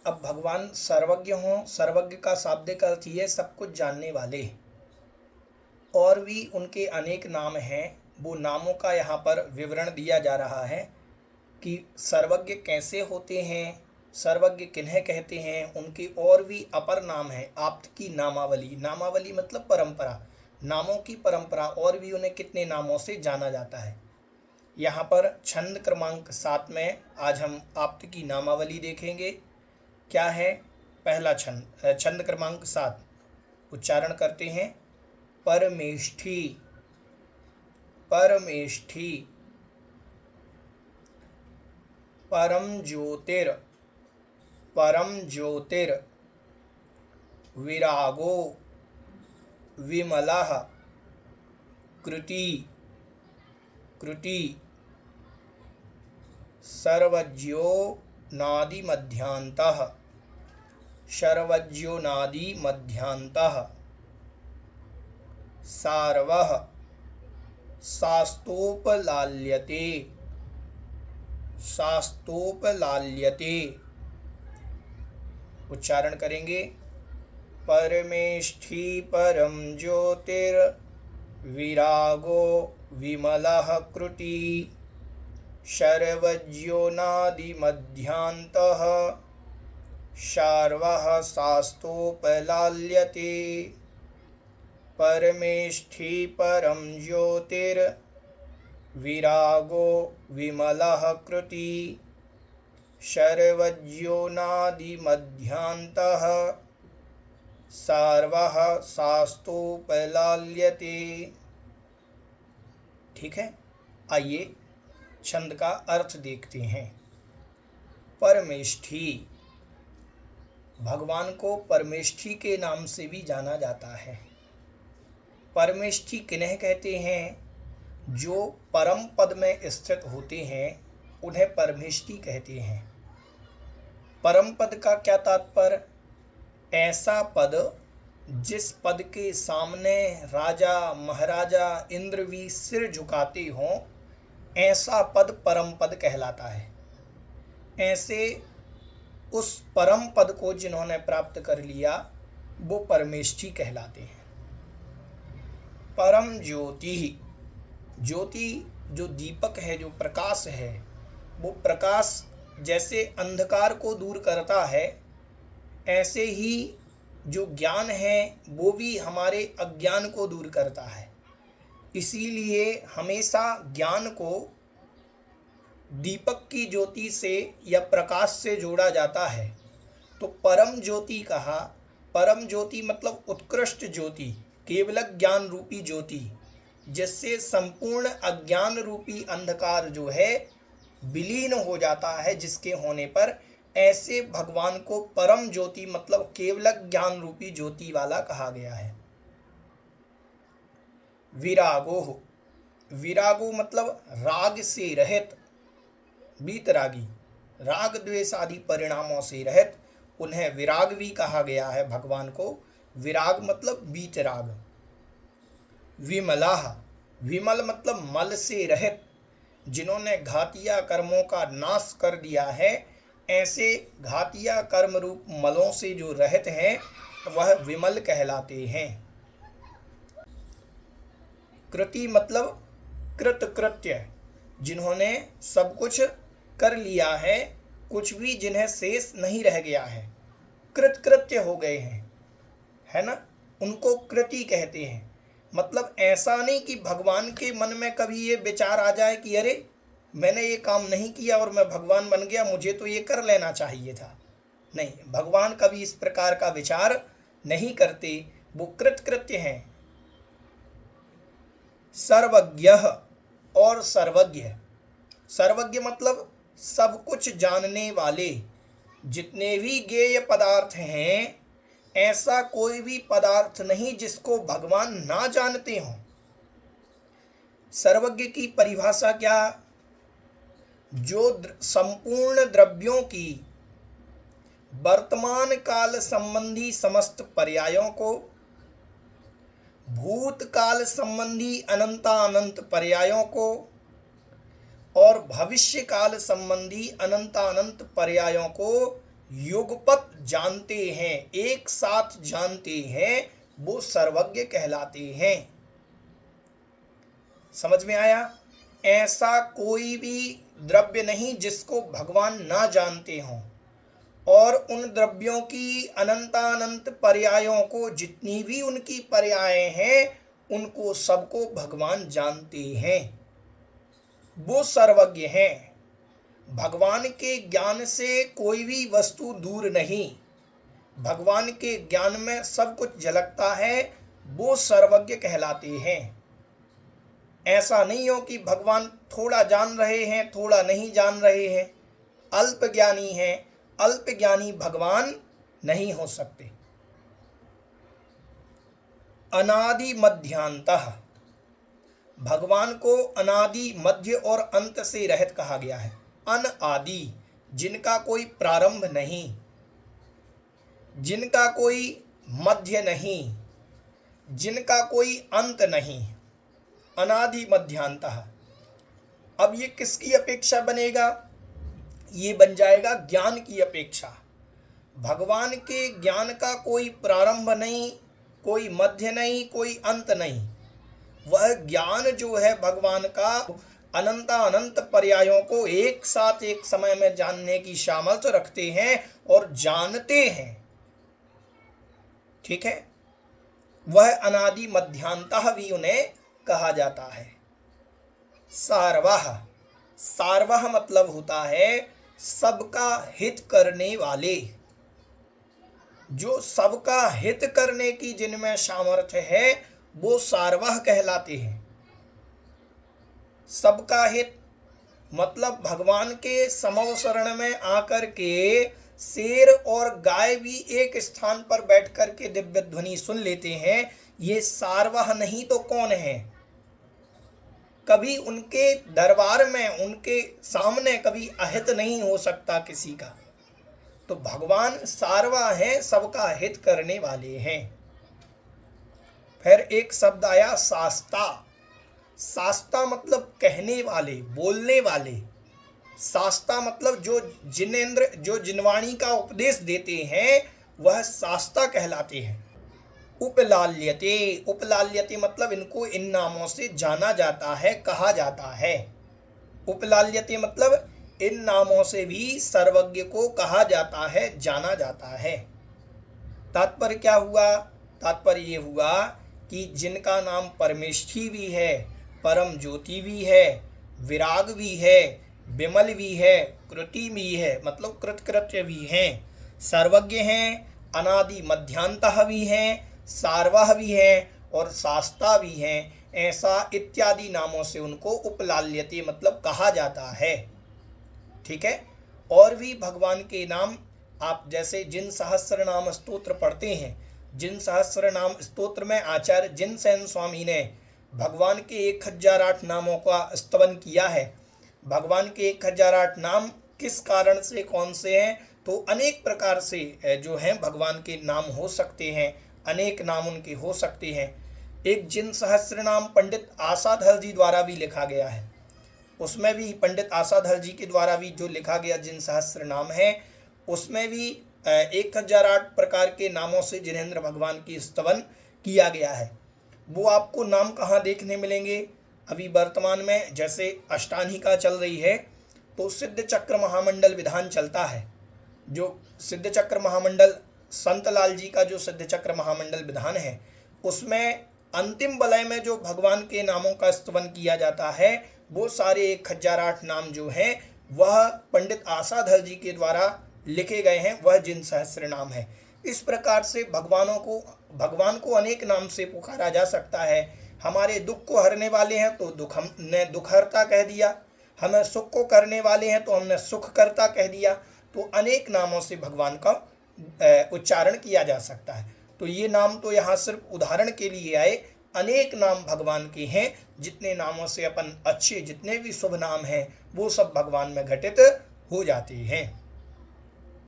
अब भगवान सर्वज्ञ हों, सर्वज्ञ का शाब्दिक अर्थ ये सब कुछ जानने वाले, और भी उनके अनेक नाम हैं। वो नामों का यहाँ पर विवरण दिया जा रहा है कि सर्वज्ञ कैसे होते हैं, सर्वज्ञ किन्हें कहते हैं, उनके और भी अपर नाम हैं। आप्त की नामावली, नामावली मतलब परंपरा, नामों की परंपरा, और भी उन्हें कितने नामों से जाना जाता है। यहाँ पर छंद क्रमांक 7 में आज हम आप्त की नामावली देखेंगे। क्या है? पहला छंद, छंद क्रमांक 7, उच्चारण करते हैं। परमेष्ठी, परमेष्ठी, परम ज्योतिर, परम ज्योतिर, विरागो, विमलः, कृति, कृति, सर्वज्ञो नादि मध्यांतः, सर्वज्ञो नादि मध्यांतः, सार्वः, शास्तोपलाल्यते, शास्तोपलाल्यते। उच्चारण करेंगे। परमेष्ठी परम ज्योतिर विरागो विमलः कृति सर्वज्ञो नादि मध्यांतः शार्वः शास्तोपलाल्यते। परमेष्ठी परम ज्योतिर विरागो विमलः कृति सर्वज्ञो नादि मध्यांतः सार्वः शास्तोपलाल्यते। ठीक है, आइए छंद का अर्थ देखते हैं। परमेष्ठी, भगवान को परमेष्ठी के नाम से भी जाना जाता है। परमेष्ठी किन्हें कहते हैं? जो परम पद में स्थित होते हैं उन्हें परमेष्ठी कहते हैं। परम पद का क्या तात्पर्य? ऐसा पद जिस पद के सामने राजा महाराजा इंद्र भी सिर झुकाते हों, ऐसा पद परम पद कहलाता है। ऐसे उस परम पद को जिन्होंने प्राप्त कर लिया वो परमेष्ठी कहलाते हैं। परम ज्योति, ज्योति जो दीपक है, जो प्रकाश है, वो प्रकाश जैसे अंधकार को दूर करता है, ऐसे ही जो ज्ञान है वो भी हमारे अज्ञान को दूर करता है। इसीलिए हमेशा ज्ञान को दीपक की ज्योति से या प्रकाश से जोड़ा जाता है। तो परम ज्योति कहा। परम ज्योति मतलब उत्कृष्ट ज्योति, केवल ज्ञान रूपी ज्योति, जिससे संपूर्ण अज्ञान रूपी अंधकार जो है विलीन हो जाता है, जिसके होने पर ऐसे भगवान को परम ज्योति मतलब केवल ज्ञान रूपी ज्योति वाला कहा गया है। विरागो, विरागो मतलब राग से रहित, वीतरागी, राग द्वेष आदि परिणामों से रहित, उन्हें विराग भी कहा गया है। भगवान को विराग मतलब वीतराग। विमलाः, विमल मतलब मल से रहित, जिन्होंने घातिया कर्मों का नाश कर दिया है, ऐसे घातिया कर्म रूप मलों से जो रहित हैं वह विमल कहलाते हैं। कृति मतलब कृतकृत्य, जिन्होंने सब कुछ कर लिया है, कुछ भी जिन्हें शेष नहीं रह गया है, कृतकृत्य हो गए हैं, है ना, उनको कृति कहते हैं। मतलब ऐसा नहीं कि भगवान के मन में कभी ये विचार आ जाए कि अरे मैंने ये काम नहीं किया और मैं भगवान बन गया, मुझे तो ये कर लेना चाहिए था। नहीं, भगवान कभी इस प्रकार का विचार नहीं करते, वो कृतकृत्य हैं। सर्वज्ञ और सर्वज्ञ, सर्वज्ञ मतलब सब कुछ जानने वाले। जितने भी ज्ञेय पदार्थ हैं, ऐसा कोई भी पदार्थ नहीं जिसको भगवान ना जानते हों। सर्वज्ञ की परिभाषा क्या? जो संपूर्ण द्रव्यों की वर्तमान काल संबंधी समस्त पर्यायों को, भूतकाल संबंधी अनंतानंत पर्यायों को और भविष्य काल संबंधी अनंतानंत पर्यायों को युगपत जानते हैं, एक साथ जानते हैं, वो सर्वज्ञ कहलाते हैं। समझ में आया? ऐसा कोई भी द्रव्य नहीं जिसको भगवान ना जानते हों, और उन द्रव्यों की अनंतानंत पर्यायों को, जितनी भी उनकी पर्याय हैं, उनको सबको भगवान जानते हैं। वो सर्वज्ञ हैं। भगवान के ज्ञान से कोई भी वस्तु दूर नहीं, भगवान के ज्ञान में सब कुछ झलकता है, वो सर्वज्ञ कहलाते हैं। ऐसा नहीं हो कि भगवान थोड़ा जान रहे हैं, थोड़ा नहीं जान रहे हैं, अल्प ज्ञानी हैं। अल्प ज्ञानी भगवान नहीं हो सकते। अनादि मध्यांतः, भगवान को अनादि, मध्य और अंत से रहित कहा गया है। अन आदि, जिनका कोई प्रारंभ नहीं, जिनका कोई मध्य नहीं, जिनका कोई अंत नहीं। अनादि मध्यांतः। अब ये किसकी अपेक्षा बनेगा? ये बन जाएगा ज्ञान की अपेक्षा। भगवान के ज्ञान का कोई प्रारंभ नहीं, कोई मध्य नहीं, कोई अंत नहीं। वह ज्ञान जो है भगवान का, अनंत पर्यायों को एक साथ एक समय में जानने की सामर्थ्य रखते हैं और जानते हैं। ठीक है, वह अनादि मध्यांतः भी उन्हें कहा जाता है। सार्वः, सार्वः मतलब होता है सबका हित करने वाले। जो सबका हित करने की जिनमें सामर्थ्य है, वो सार्वः कहलाते हैं। सबका हित मतलब भगवान के समव शरण में आकर के शेर और गाय भी एक स्थान पर बैठ कर के दिव्य ध्वनि सुन लेते हैं। ये सार्वः नहीं तो कौन है? कभी उनके दरबार में, उनके सामने कभी अहित नहीं हो सकता किसी का। तो भगवान सार्वा है, सबका हित करने वाले हैं। फिर एक शब्द आया शास्ता। शास्ता मतलब कहने वाले, बोलने वाले। शास्ता मतलब जो जिनेंद्र, जो जिनवाणी का उपदेश देते हैं, वह शास्ता कहलाते हैं। उपलाल्यते, उपलाल्यते मतलब इनको इन नामों से जाना जाता है, कहा जाता है। उपलाल्यते मतलब इन नामों से भी सर्वज्ञ को कहा जाता है, जाना जाता है। तात्पर्य क्या हुआ? तात्पर्य ये हुआ कि जिनका नाम परमेष्ठी भी है, परम ज्योति भी है, विराग भी है, विमल भी है, कृति भी है, मतलब कृतकृत्य भी हैं, सर्वज्ञ हैं, अनादि मध्यांतः भी हैं, सार्वः भी हैं और शास्ता भी हैं। ऐसा इत्यादि नामों से उनको उपलाल्यते मतलब कहा जाता है। ठीक है। और भी भगवान के नाम आप जैसे जिन सहस्र नाम स्तोत्र पढ़ते हैं, जिन सहस्र नाम स्तोत्र में आचार्य जिनसेन स्वामी ने भगवान के 1008 नामों का स्तवन किया है। भगवान के 1008 नाम किस कारण से, कौन से हैं? तो अनेक प्रकार से जो हैं भगवान के नाम हो सकते हैं, अनेक नाम उनके हो सकते हैं। एक जिन सहस्र नाम पंडित आसाधर जी द्वारा भी लिखा गया है, उसमें भी पंडित आसाधर जी के द्वारा भी जो लिखा गया जिन सहस्र नाम है, उसमें भी 1008 प्रकार के नामों से जिनेंद्र भगवान की स्तवन किया गया है। वो आपको नाम कहाँ देखने मिलेंगे? अभी वर्तमान में जैसे अष्टांगिका चल रही है, तो सिद्ध चक्र महामंडल विधान चलता है। जो सिद्ध चक्र महामंडल, संत लाल जी का जो सिद्ध चक्र महामंडल विधान है, उसमें अंतिम वलय में जो भगवान के नामों का स्तवन किया जाता है, वो सारे 1008 नाम जो हैं वह पंडित आसाधर जी के द्वारा लिखे गए हैं, वह जिन सहस्र नाम है। इस प्रकार से भगवान को अनेक नाम से पुकारा जा सकता है। हमारे दुख को हरने वाले हैं तो हमने दुखहर्ता कह दिया, हमें सुख को करने वाले हैं तो हमने सुखकर्ता कह दिया। तो अनेक नामों से भगवान का उच्चारण किया जा सकता है। तो ये नाम तो यहाँ सिर्फ उदाहरण के लिए आए, अनेक नाम भगवान के हैं। जितने नामों से अपन अच्छे, जितने भी शुभ नाम हैं, वो सब भगवान में घटित हो जाते हैं।